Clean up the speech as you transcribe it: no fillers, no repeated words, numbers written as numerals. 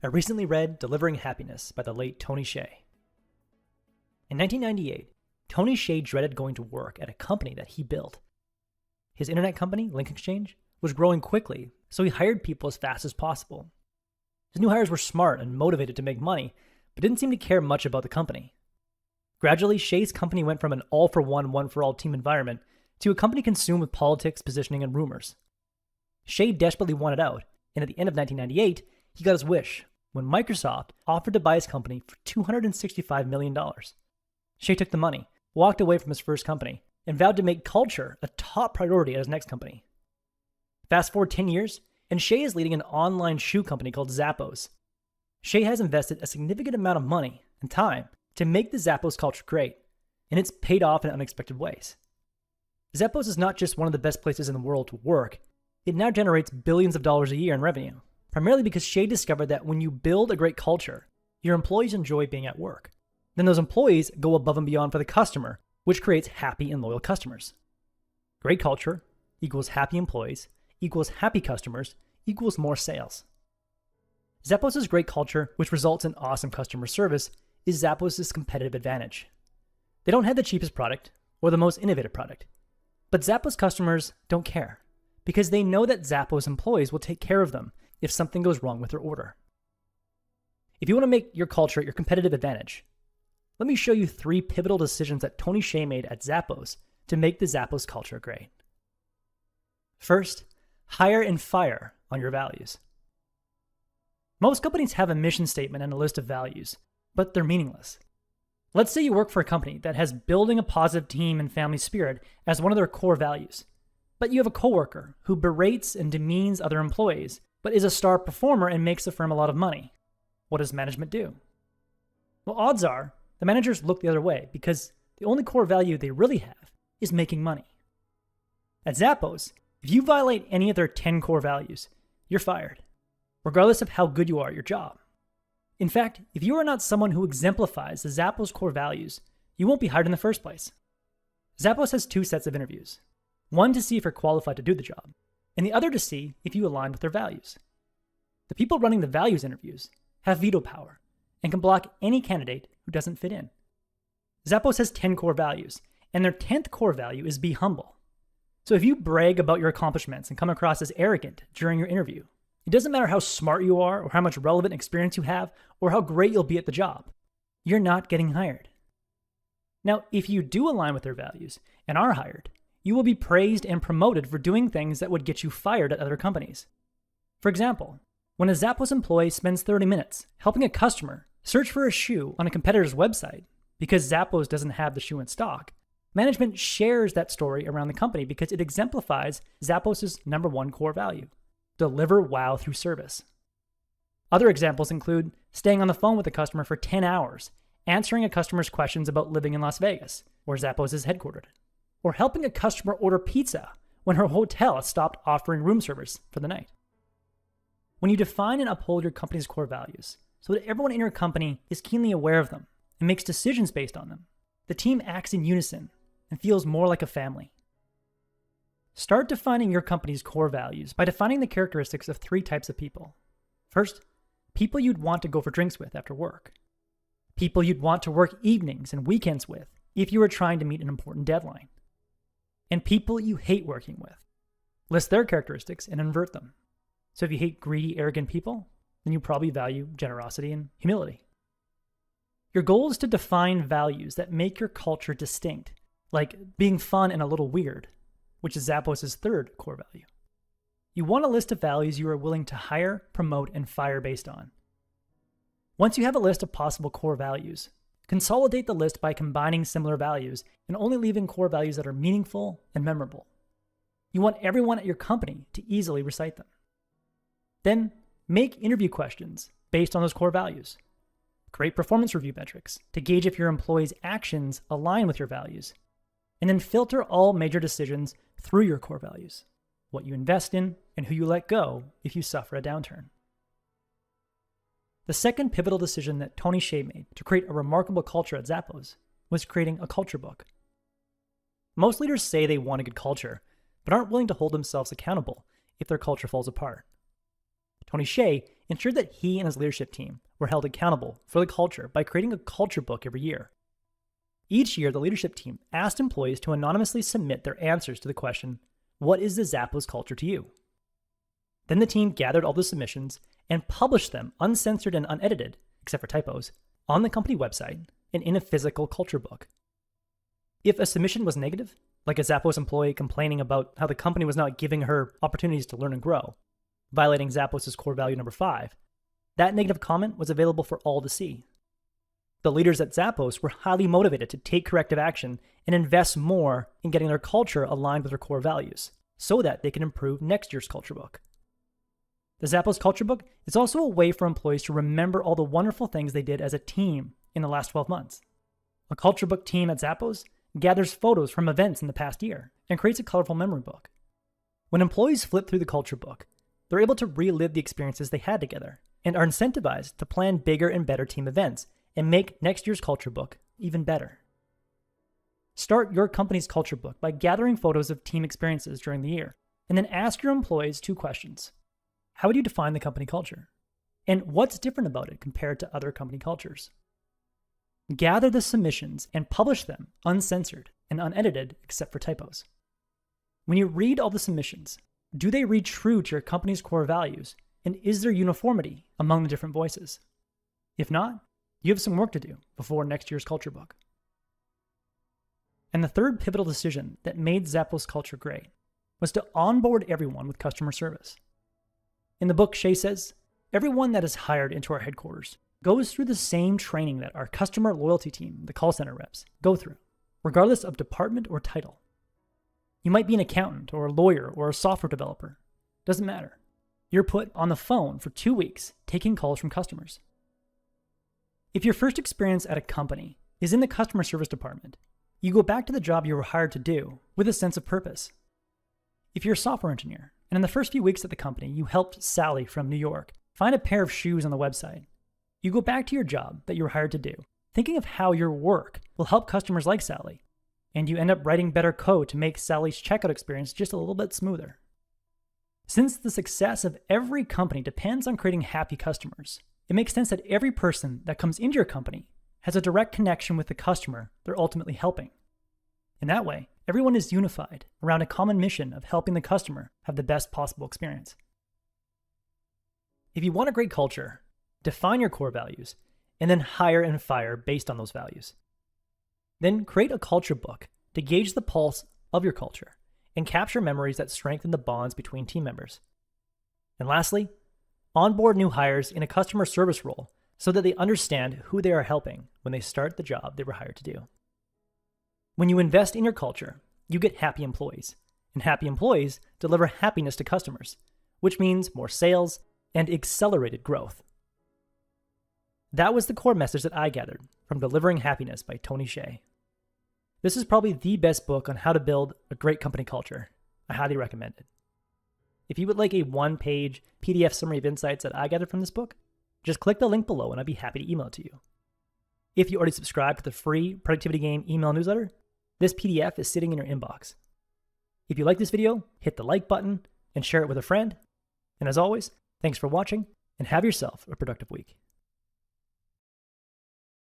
I recently read Delivering Happiness by the late Tony Hsieh. In 1998, Tony Hsieh dreaded going to work at a company that he built. His internet company, Link Exchange, was growing quickly, so he hired people as fast as possible. His new hires were smart and motivated to make money, but didn't seem to care much about the company. Gradually, Hsieh's company went from an all-for-one, one-for-all team environment to a company consumed with politics, positioning, and rumors. Hsieh desperately wanted out, and at the end of 1998, he got his wish when Microsoft offered to buy his company for $265 million. Hsieh took the money, walked away from his first company, and vowed to make culture a top priority at his next company. Fast forward 10 years, and Hsieh is leading an online shoe company called Zappos. Hsieh has invested a significant amount of money and time to make the Zappos culture great, and it's paid off in unexpected ways. Zappos is not just one of the best places in the world to work, it now generates billions of dollars a year in revenue, primarily because Hsieh discovered that when you build a great culture, your employees enjoy being at work. Then those employees go above and beyond for the customer, which creates happy and loyal customers. Great culture equals happy employees equals happy customers equals more sales. Zappos' great culture, which results in awesome customer service, is Zappos' competitive advantage. They don't have the cheapest product or the most innovative product, but Zappos customers don't care because they know that Zappos employees will take care of them if something goes wrong with their order. If you want to make your culture your competitive advantage, let me show you 3 pivotal decisions that Tony Hsieh made at Zappos to make the Zappos culture great. First, hire and fire on your values. Most companies have a mission statement and a list of values, but they're meaningless. Let's say you work for a company that has building a positive team and family spirit as one of their core values, but you have a coworker who berates and demeans other employees, but is a star performer and makes the firm a lot of money. What does management do? Well, odds are the managers look the other way because the only core value they really have is making money. At Zappos, if you violate any of their 10 core values, you're fired, regardless of how good you are at your job. In fact, if you are not someone who exemplifies the Zappos core values, you won't be hired in the first place. Zappos has 2 sets of interviews. One to see if you're qualified to do the job, and the other to see if you align with their values. The people running the values interviews have veto power and can block any candidate who doesn't fit in. Zappos has 10 core values, and their 10th core value is be humble. So if you brag about your accomplishments and come across as arrogant during your interview, it doesn't matter how smart you are or how much relevant experience you have or how great you'll be at the job. You're not getting hired. Now, if you do align with their values and are hired, you will be praised and promoted for doing things that would get you fired at other companies. For example, when a Zappos employee spends 30 minutes helping a customer search for a shoe on a competitor's website because Zappos doesn't have the shoe in stock, management shares that story around the company because it exemplifies Zappos' number 1 core value: deliver wow through service. Other examples include staying on the phone with a customer for 10 hours, answering a customer's questions about living in Las Vegas, where Zappos is headquartered, or helping a customer order pizza when her hotel stopped offering room service for the night. When you define and uphold your company's core values so that everyone in your company is keenly aware of them and makes decisions based on them, the team acts in unison and feels more like a family. Start defining your company's core values by defining the characteristics of 3 types of people. First, people you'd want to go for drinks with after work. People you'd want to work evenings and weekends with if you were trying to meet an important deadline. And people you hate working with. List their characteristics and invert them. So if you hate greedy, arrogant people, then you probably value generosity and humility. Your goal is to define values that make your culture distinct, like being fun and a little weird, which is Zappos' 3rd core value. You want a list of values you are willing to hire, promote, and fire based on. Once you have a list of possible core values, consolidate the list by combining similar values and only leaving core values that are meaningful and memorable. You want everyone at your company to easily recite them. Then, make interview questions based on those core values. Create performance review metrics to gauge if your employees' actions align with your values. And then filter all major decisions through your core values, what you invest in and who you let go if you suffer a downturn. The second pivotal decision that Tony Hsieh made to create a remarkable culture at Zappos was creating a culture book. Most leaders say they want a good culture, but aren't willing to hold themselves accountable if their culture falls apart. Tony Hsieh ensured that he and his leadership team were held accountable for the culture by creating a culture book every year. Each year, the leadership team asked employees to anonymously submit their answers to the question, "What is the Zappos culture to you?" Then the team gathered all the submissions and published them uncensored and unedited, except for typos, on the company website and in a physical culture book. If a submission was negative, like a Zappos employee complaining about how the company was not giving her opportunities to learn and grow, violating Zappos' core value number 5, that negative comment was available for all to see. The leaders at Zappos were highly motivated to take corrective action and invest more in getting their culture aligned with their core values so that they can improve next year's culture book. The Zappos culture book is also a way for employees to remember all the wonderful things they did as a team in the last 12 months. A culture book team at Zappos gathers photos from events in the past year and creates a colorful memory book. When employees flip through the culture book, they're able to relive the experiences they had together and are incentivized to plan bigger and better team events and make next year's culture book even better. Start your company's culture book by gathering photos of team experiences during the year, and then ask your employees 2 questions. How would you define the company culture? And what's different about it compared to other company cultures? Gather the submissions and publish them uncensored and unedited except for typos. When you read all the submissions, do they read true to your company's core values? And is there uniformity among the different voices? If not, you have some work to do before next year's culture book. And the third pivotal decision that made Zappos culture great was to onboard everyone with customer service. In the book, Hsieh says, everyone that is hired into our headquarters goes through the same training that our customer loyalty team, the call center reps, go through, regardless of department or title. You might be an accountant or a lawyer or a software developer. Doesn't matter. You're put on the phone for 2 weeks taking calls from customers. If your first experience at a company is in the customer service department, you go back to the job you were hired to do with a sense of purpose. If you're a software engineer, and in the first few weeks at the company, you helped Sally from New York find a pair of shoes on the website, you go back to your job that you were hired to do, thinking of how your work will help customers like Sally, and you end up writing better code to make Sally's checkout experience just a little bit smoother. Since the success of every company depends on creating happy customers, it makes sense that every person that comes into your company has a direct connection with the customer they're ultimately helping. In that way, everyone is unified around a common mission of helping the customer have the best possible experience. If you want a great culture, define your core values, and then hire and fire based on those values. Then create a culture book to gauge the pulse of your culture and capture memories that strengthen the bonds between team members. And lastly, onboard new hires in a customer service role so that they understand who they are helping when they start the job they were hired to do. When you invest in your culture, you get happy employees, and happy employees deliver happiness to customers, which means more sales and accelerated growth. That was the core message that I gathered from Delivering Happiness by Tony Hsieh. This is probably the best book on how to build a great company culture. I highly recommend it. If you would like a 1-page PDF summary of insights that I gathered from this book, just click the link below and I'd be happy to email it to you. If you already subscribed to the free Productivity Game email newsletter, this PDF is sitting in your inbox. If you like this video, hit the like button and share it with a friend. And as always, thanks for watching and have yourself a productive week.